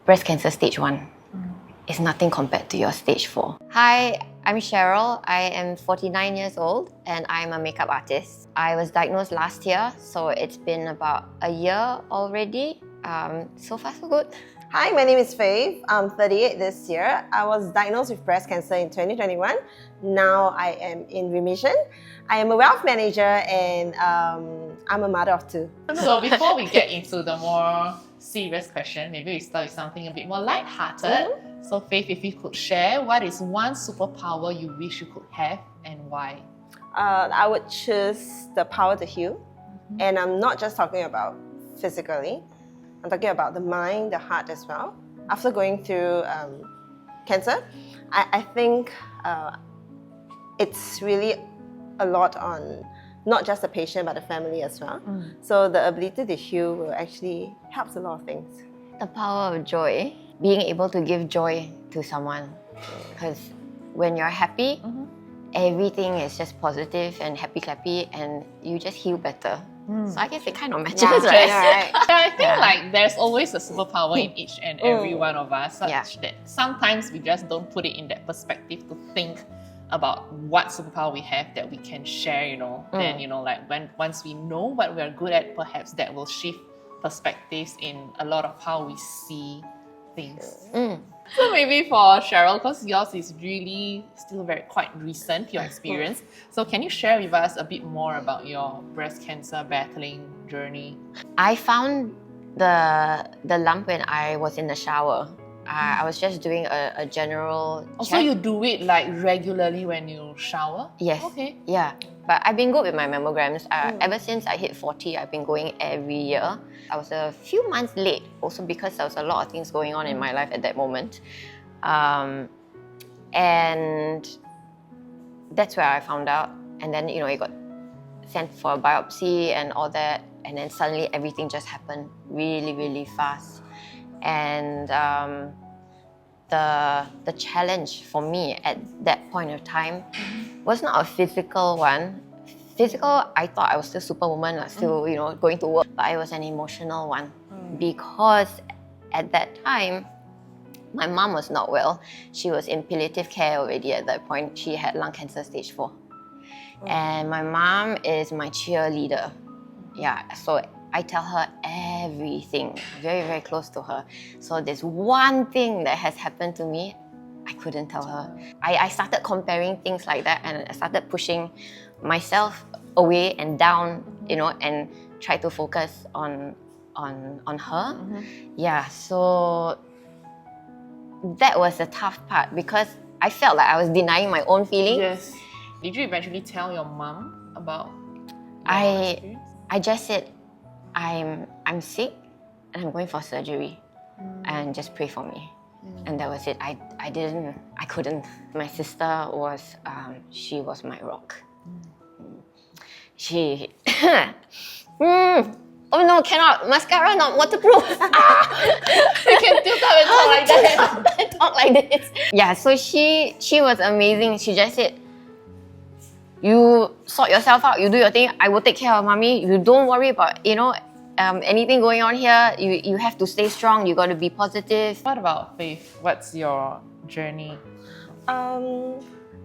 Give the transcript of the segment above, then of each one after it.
breast cancer stage 1 is nothing compared to your stage 4. Hi, I'm Cheryl. I am 49 years old and I'm a makeup artist. I was diagnosed last year, so it's been about a year already. So far, so good. Hi, my name is Faith. I'm 38 this year. I was diagnosed with breast cancer in 2021. Now I am in remission. I am a wealth manager and I'm a mother of 2. So before we get into the more serious question, maybe we start with something a bit more light-hearted. So Faith, if you could share, what is one superpower you wish you could have and why? I would choose the power to heal. And I'm not just talking about physically. I'm talking about the mind, the heart as well. After going through cancer, I think it's really a lot on not just the patient but the family as well. So the ability to heal will actually help a lot of things. The power of joy, being able to give joy to someone. Because when you're happy, everything is just positive and happy-clappy and you just heal better. So I guess it kind of matches, right? I think like there's always a superpower in each and every one of us, such that sometimes we just don't put it in that perspective to think about what superpower we have that we can share, Then, like once we know what we're good at, perhaps that will shift perspectives in a lot of how we see things. So maybe for Cheryl, because yours is really still quite recent, your experience. So can you share with us a bit more about your breast cancer battling journey? I found the lump when I was in the shower. I was just doing a general check. So you do it like regularly when you shower? Yes. Okay. Yeah. But I've been good with my mammograms. Ever since I hit 40, I've been going every year. I was a few months late, also because there was a lot of things going on in my life at that moment. And that's where I found out. And then, it got sent for a biopsy and all that. And then suddenly everything just happened really, really fast. And the challenge for me at that point of time was not a physical one. Physical, I thought I was still superwoman, still going to work, but it was an emotional one because at that time my mom was not well. She was in palliative care already at that point. She had lung cancer stage 4, and my mom is my cheerleader. So I tell her everything, very, very close to her. So there's one thing that has happened to me, I couldn't tell her. I started comparing things like that and I started pushing myself away and down, and try to focus on her. So that was the tough part because I felt like I was denying my own feelings. Yes. Did you eventually tell your mom about your experience? I just said, I'm sick and I'm going for surgery and just pray for me. And that was it. I couldn't. My sister was, she was my rock. She, oh no, cannot, mascara not waterproof. You can tilt up and talk like that. Talk like this. Yeah, so she was amazing. She just said, you sort yourself out, you do your thing, I will take care of mommy. You don't worry about, anything going on here. You have to stay strong, you got to be positive. What about Faith? What's your journey?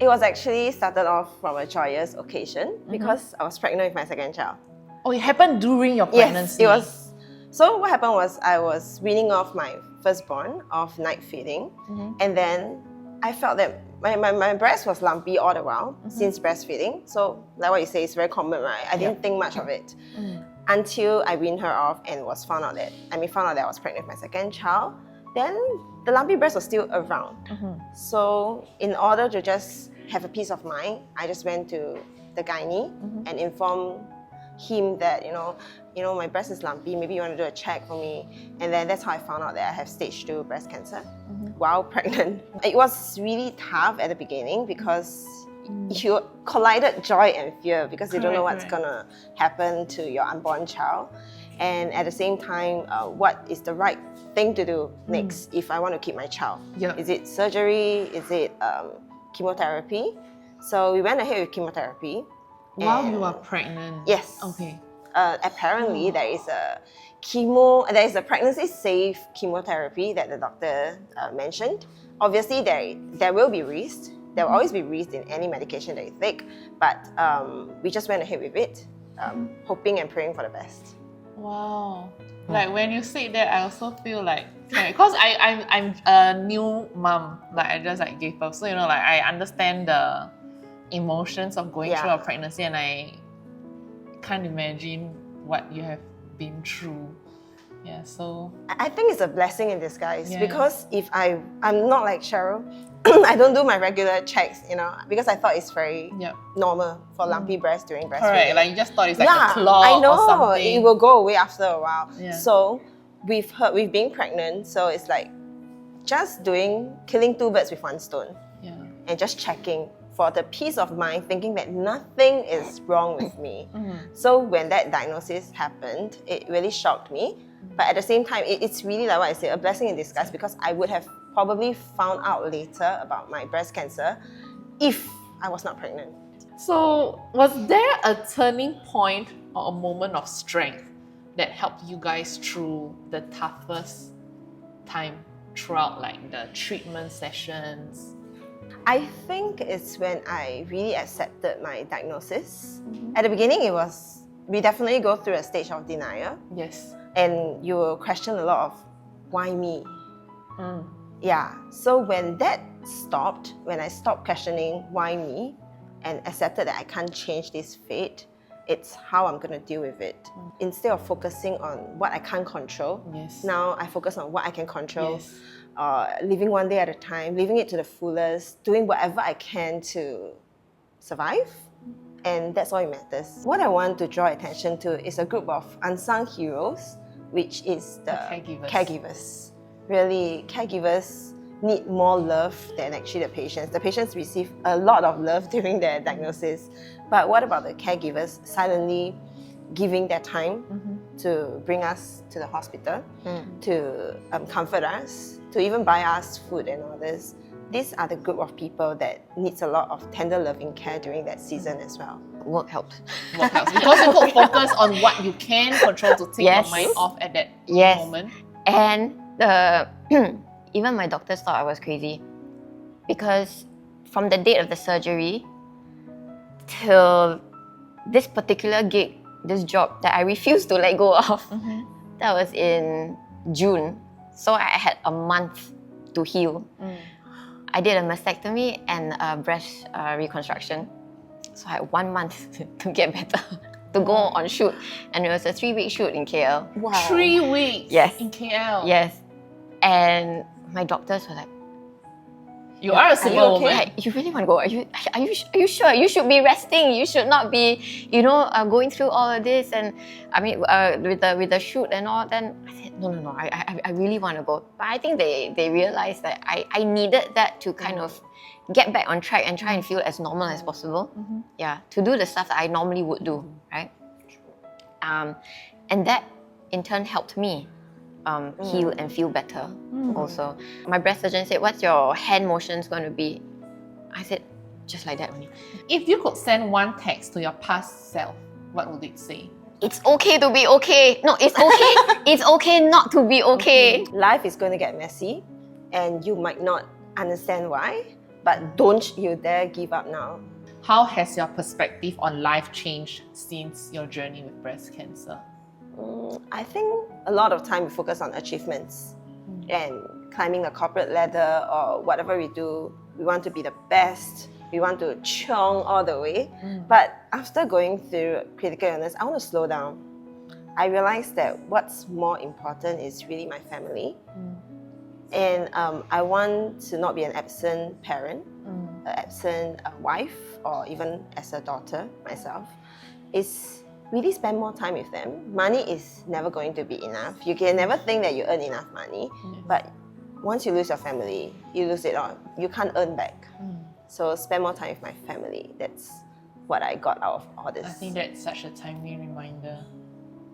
It was actually started off from a joyous occasion because I was pregnant with my second child. Oh, it happened during your pregnancy? Yes, it was. So what happened was I was weaning off my firstborn of night feeding, and then I felt that my breast was lumpy all the while since breastfeeding. So like what you say, it's very common, right? I didn't think much of it until I weaned her off and found out that I was pregnant with my second child. Then the lumpy breast was still around. So in order to just have a peace of mind, I just went to the gynae and informed him that my breast is lumpy, maybe you want to do a check for me. And then that's how I found out that I have stage 2 breast cancer while pregnant. It was really tough at the beginning because you collided joy and fear because you don't know what's gonna happen to your unborn child. And at the same time, what is the right thing to do next if I want to keep my child? Is it surgery? Is it chemotherapy? So we went ahead with chemotherapy. While you were pregnant? Yes. Okay. apparently there is a pregnancy-safe chemotherapy that the doctor mentioned. Obviously, there will be risk. There will always be risk in any medication that you take, but we just went ahead with it, hoping and praying for the best. Wow. Like when you say that, I also feel like, because I'm a new mom, like I just like gave birth, so like I understand the emotions of going through a pregnancy, and I can't imagine what you have been through. Yeah, so I think it's a blessing in disguise because if I'm not like Cheryl, I don't do my regular checks, because I thought it's very normal for lumpy breast during breastfeeding. Correct, like you just thought it's like a clot I know, or something. it will go away after a while. Yeah. So we've been pregnant, so it's like just killing two birds with one stone. Yeah. And just checking for the peace of mind, thinking that nothing is wrong with me. So when that diagnosis happened, it really shocked me. But at the same time, it's really like what I said, a blessing in disguise, because I would have probably found out later about my breast cancer if I was not pregnant. So was there a turning point or a moment of strength that helped you guys through the toughest time throughout like the treatment sessions? I think it's when I really accepted my diagnosis. At the beginning, we definitely go through a stage of denial. Yes. And you will question a lot of, why me? Yeah, so when that stopped, when I stopped questioning why me and accepted that I can't change this fate, it's how I'm going to deal with it. Instead of focusing on what I can't control, now I focus on what I can control. Living one day at a time, living it to the fullest, doing whatever I can to survive. And that's all it matters. What I want to draw attention to is a group of unsung heroes, which is the caregivers. Really, caregivers need more love than actually the patients. The patients receive a lot of love during their diagnosis. But what about the caregivers silently giving their time to bring us to the hospital, to comfort us, to even buy us food and all this? These are the group of people that needs a lot of tender loving care during that season as well. Work helps. Work helps because you could focus on what you can control to take your mind off at that moment. And even my doctors thought I was crazy, because from the date of the surgery till this particular gig, this job that I refused to let go of, that was in June. So I had a month to heal. I did a mastectomy and a breast reconstruction. So I had 1 month to get better, to go on shoot. And it was a 3-week shoot in KL. Wow. 3 weeks in KL? Yes. And my doctors were like, you are a superwoman. Okay? You really want to go? Are you sure? You should be resting. You should not be, going through all of this. And I mean, with the shoot and all. Then I said, no. I really want to go. But I think they realized that I needed that to kind of get back on track and try and feel as normal as possible. Yeah, to do the stuff that I normally would do, right? And that in turn helped me heal and feel better also. My breast surgeon said, what's your hand motions going to be? I said, just like that only. If you could send one text to your past self, what would it say? It's okay to be okay. No, it's okay. It's okay not to be okay. Life is going to get messy and you might not understand why, but don't you dare give up now. How has your perspective on life changed since your journey with breast cancer? I think a lot of time we focus on achievements and climbing the corporate ladder or whatever we do. We want to be the best. We want to chong all the way. But after going through critical illness, I want to slow down. I realized that what's more important is really my family. And I want to not be an absent parent, an absent wife, or even as a daughter myself. It's really spend more time with them. Money is never going to be enough. You can never think that you earn enough money, but once you lose your family, you lose it all. You can't earn back. So spend more time with my family. That's what I got out of all this. I think that's such a timely reminder.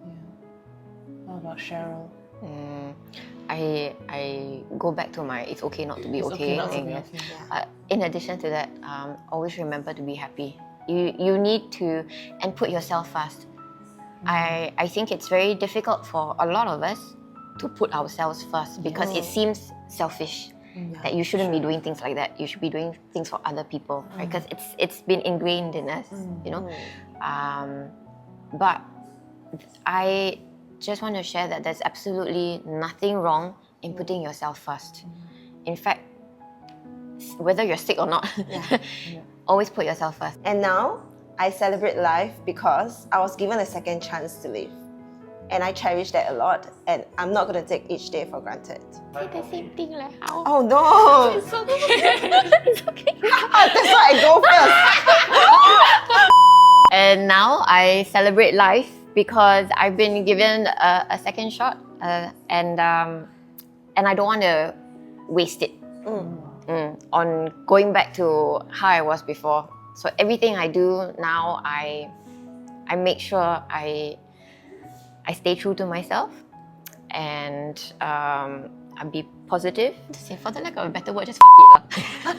Yeah. How about Cheryl? I go back to my it's okay not to be okay thing. In addition to that, always remember to be happy. You need to, and put yourself first. I think it's very difficult for a lot of us to put ourselves first because it seems selfish that you shouldn't be doing things like that. You should be doing things for other people, right? Because it's been ingrained in us, you know. But I just want to share that there's absolutely nothing wrong in putting yourself first. In fact, whether you're sick or not, always put yourself first. And now, I celebrate life because I was given a second chance to live. And I cherish that a lot, and I'm not going to take each day for granted. Say the same thing like how? Oh no! It's okay. It's okay. That's why I go first. And now I celebrate life because I've been given a second shot, and I don't want to waste it on going back to how I was before. So everything I do now, I make sure I stay true to myself, and I be positive. For the lack of a better word, just fuck it.